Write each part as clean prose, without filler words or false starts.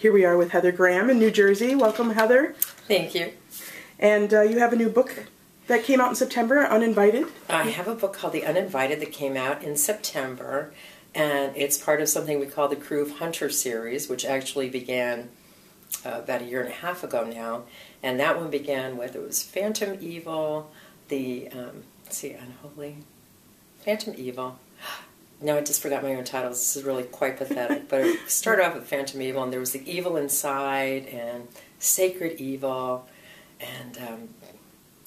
Here we are with Heather Graham in New Jersey. Welcome, Heather. Thank you. And you have a new book that came out in September, Uninvited. I have a book called The Uninvited that came out in September, and it's part of something we call the Crew of Hunters series, which actually began about a year and a half ago now. And that one began with, it was Phantom Evil, the, let's see, Unholy, Phantom Evil. No, I just forgot my own titles. This is really quite pathetic. But it started off with Phantom Evil, and there was the Evil Inside, and Sacred Evil, and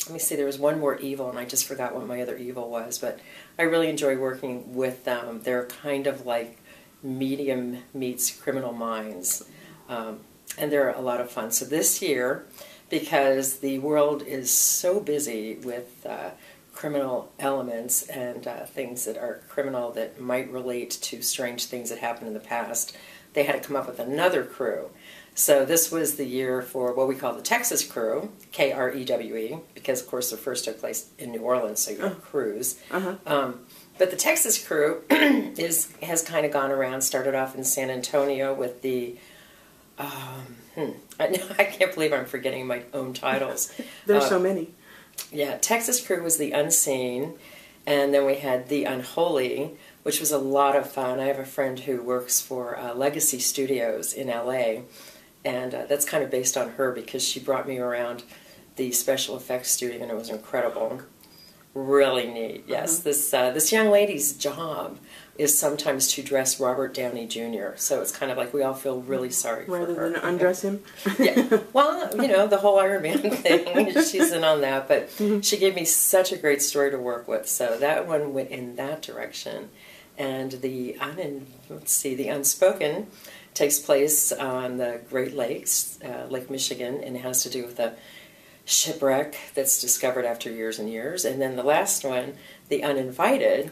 let me see, there was one more evil, and I just forgot what my other evil was. But I really enjoy working with them. They're kind of like Medium meets Criminal Minds, and they're a lot of fun. So this year, because the world is so busy with criminal elements and things that are criminal that might relate to strange things that happened in the past, they had to come up with another crew. So this was the year for what we call the Texas Crew, K-R-E-W-E, because of course the first took place in New Orleans, so you have crews. But the Texas Crew has kind of gone around, started off in San Antonio with the, I can't believe I'm forgetting my own titles. There's so many. Yeah, Texas Crew was the Unseen, and then we had the Unholy, which was a lot of fun. I have a friend who works for Legacy Studios in LA, and that's kind of based on her because she brought me around the special effects studio, and it was incredible. Really neat, yes. This young lady's job is sometimes to dress Robert Downey Jr., so it's kind of like we all feel really sorry for her. Rather than undress him? Yeah. Well, you know, the whole Iron Man thing, she's in on that, but she gave me such a great story to work with, so that one went in that direction. And the Unspoken takes place on the Great Lakes, Lake Michigan, and it has to do with a shipwreck that's discovered after years and years. And then the last one, The Uninvited,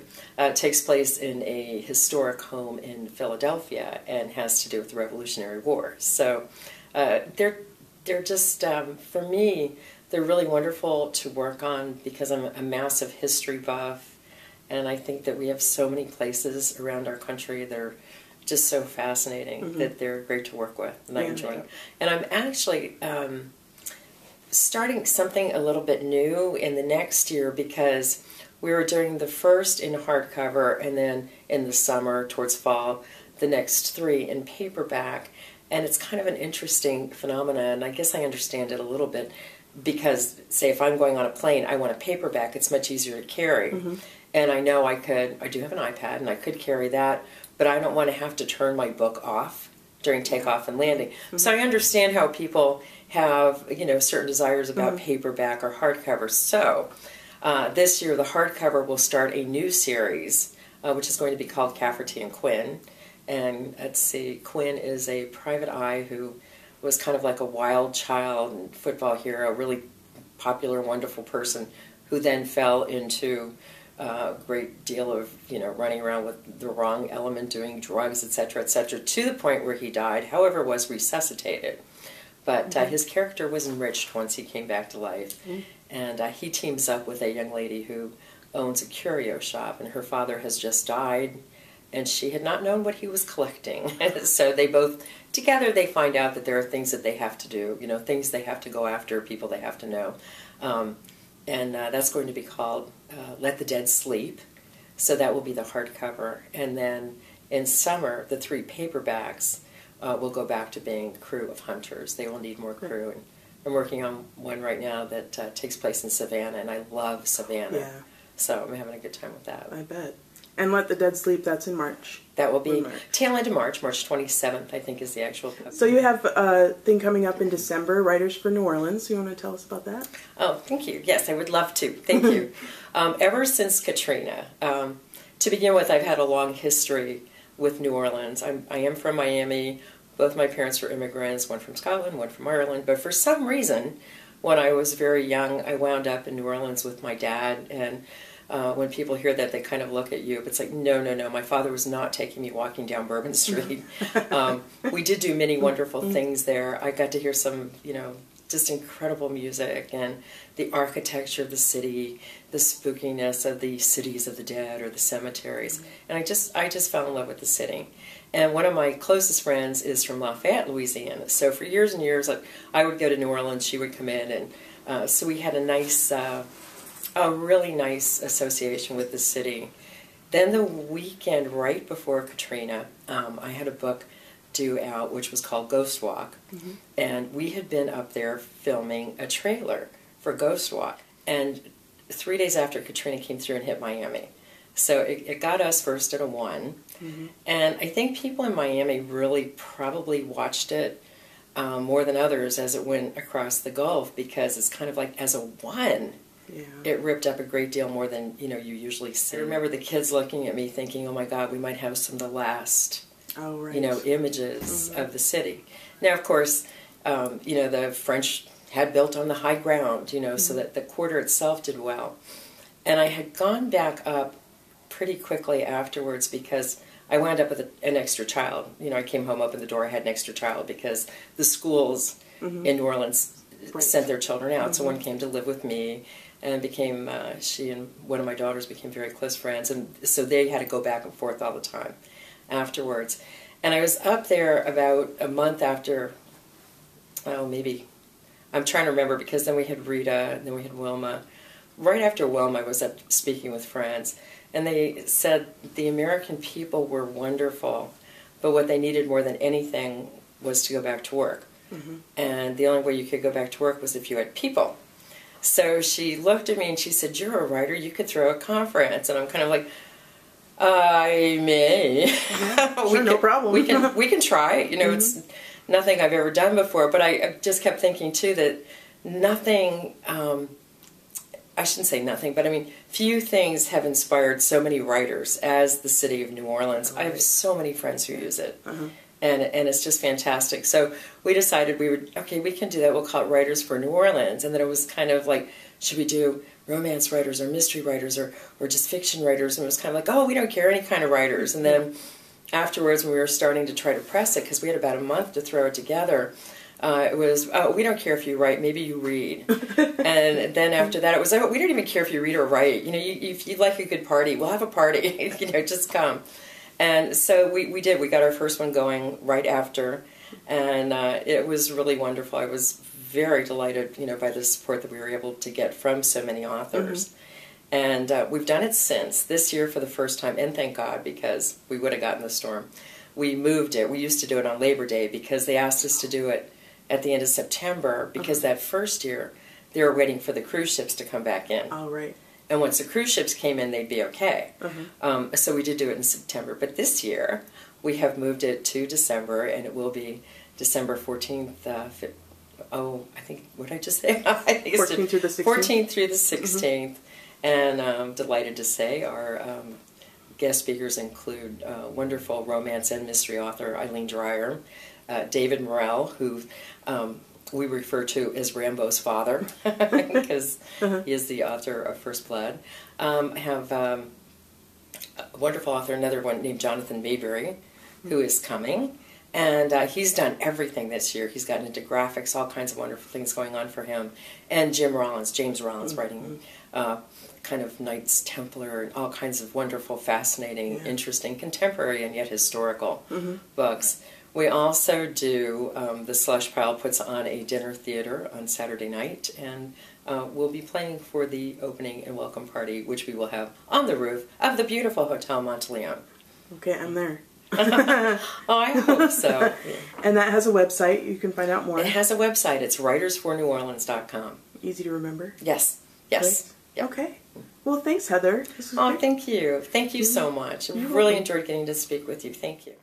takes place in a historic home in Philadelphia and has to do with the Revolutionary War. So they're just, for me, they're really wonderful to work on because I'm a massive history buff. And I think that we have so many places around our country that are just so fascinating that they're great to work with, and I enjoy them. And I'm actually starting something a little bit new in the next year because we were doing the first in hardcover and then in the summer, towards fall, the next 3 in paperback. And it's kind of an interesting phenomenon, and I guess I understand it a little bit because, say, if I'm going on a plane, I want a paperback, it's much easier to carry. And I know I do have an iPad, and I could carry that, but I don't want to have to turn my book off during takeoff and landing. So I understand how people have, you know, certain desires about paperback or hardcover. So this year, the hardcover will start a new series, which is going to be called Cafferty and Quinn. And let's see, Quinn is a private eye who was kind of like a wild child and football hero, a really popular, wonderful person who then fell into a great deal of, you know, running around with the wrong element, doing drugs, etc., to the point where he died, however, was resuscitated. But his character was enriched once he came back to life. And he teams up with a young lady who owns a curio shop, and her father has just died, and she had not known what he was collecting. So they both, together, they find out that there are things that they have to do, you know, things they have to go after, people they have to know. And that's going to be called Let the Dead Sleep. So that will be the hardcover. And then in summer, the 3 paperbacks will go back to being Crew of Hunters. They will need more crew. And I'm working on one right now that takes place in Savannah, and I love Savannah. Yeah. So I'm having a good time with that. I bet. And Let the Dead Sleep, that's in March. That will be tail end of March. March 27th, I think, is the actual cover. So you have a thing coming up in December, Writers for New Orleans. You want to tell us about that? Oh, thank you. Yes, I would love to. Thank you. Ever since Katrina, to begin with, I've had a long history with New Orleans. I am from Miami. Both my parents were immigrants, one from Scotland, one from Ireland. But for some reason, when I was very young, I wound up in New Orleans with my dad, and when people hear that, they kind of look at you. But it's like, no, no, no. My father was not taking me walking down Bourbon Street. We did do many wonderful things there. I got to hear some, you know, just incredible music and the architecture of the city, the spookiness of the cities of the dead or the cemeteries. And I just fell in love with the city. And one of my closest friends is from Lafayette, Louisiana. So for years and years, I would go to New Orleans, she would come in, and so we had a really nice association with the city. Then the weekend right before Katrina, I had a book due out which was called Ghost Walk, and we had been up there filming a trailer for Ghost Walk, and 3 days after Katrina came through and hit Miami. So it got us first at a 1, and I think people in Miami really probably watched it more than others as it went across the Gulf, because it's kind of like as a 1. Yeah. It ripped up a great deal more than you usually see. I remember the kids looking at me thinking, "Oh my God, we might have some of the last, images of the city." Now, of course, the French had built on the high ground, so that the quarter itself did well. And I had gone back up pretty quickly afterwards because I wound up with an extra child. I came home, opened the door, I had an extra child because the schools in New Orleans sent their children out. So one came to live with me and became, she and one of my daughters became very close friends. And so they had to go back and forth all the time afterwards. And I was up there about a month after, maybe, I'm trying to remember, because then we had Rita, and then we had Wilma. Right after Wilma, I was up speaking with friends, and they said the American people were wonderful, but what they needed more than anything was to go back to work. And the only way you could go back to work was if you had people. So she looked at me and she said, "You're a writer, you could throw a conference." And I'm kind of like, I may. Yeah, sure, no problem. We can try. It's nothing I've ever done before, but I just kept thinking too that nothing, I shouldn't say nothing, but I mean, few things have inspired so many writers as the city of New Orleans. I have so many friends who use it. And it's just fantastic. So we decided we can do that. We'll call it Writers for New Orleans. And then it was kind of like, should we do romance writers or mystery writers or just fiction writers? And it was kind of like, oh, we don't care, any kind of writers. And then afterwards, when we were starting to try to press it, because we had about a month to throw it together, it was, oh, we don't care if you write, maybe you read. And then after that, it was, oh, we don't even care if you read or write. If you like a good party, we'll have a party. Just come. And so we did. We got our first one going right after, and it was really wonderful. I was very delighted, by the support that we were able to get from so many authors. And we've done it since. This year for the first time, and thank God, because we would have gotten the storm. We moved it. We used to do it on Labor Day because they asked us to do it at the end of September because that first year they were waiting for the cruise ships to come back in. Oh, right. And once the cruise ships came in, they'd be okay. So we did do it in September. But this year, we have moved it to December, and it will be December 14th. I think, what did I just say? I think 14th through the 16th. 14th through the 16th. And I'm delighted to say our guest speakers include wonderful romance and mystery author Eileen Dreyer, David Morrell, who we refer to as Rambo's father because he is the author of First Blood. I have a wonderful author, another one named Jonathan Mayberry, who is coming. And he's done everything this year. He's gotten into graphics, all kinds of wonderful things going on for him. And James Rollins, writing kind of Knights Templar and all kinds of wonderful, fascinating, interesting, contemporary and yet historical books. We also do, the Slush Pile puts on a dinner theater on Saturday night, and we'll be playing for the opening and welcome party, which we will have on the roof of the beautiful Hotel Monteleone. Okay, I'm there. Oh, I hope so. And that has a website. You can find out more. It has a website. It's writersforneworleans.com. Easy to remember. Yes. Yep. Okay. Well, thanks, Heather. This was great. Thank you. Thank you so much. I really enjoyed getting to speak with you. Thank you.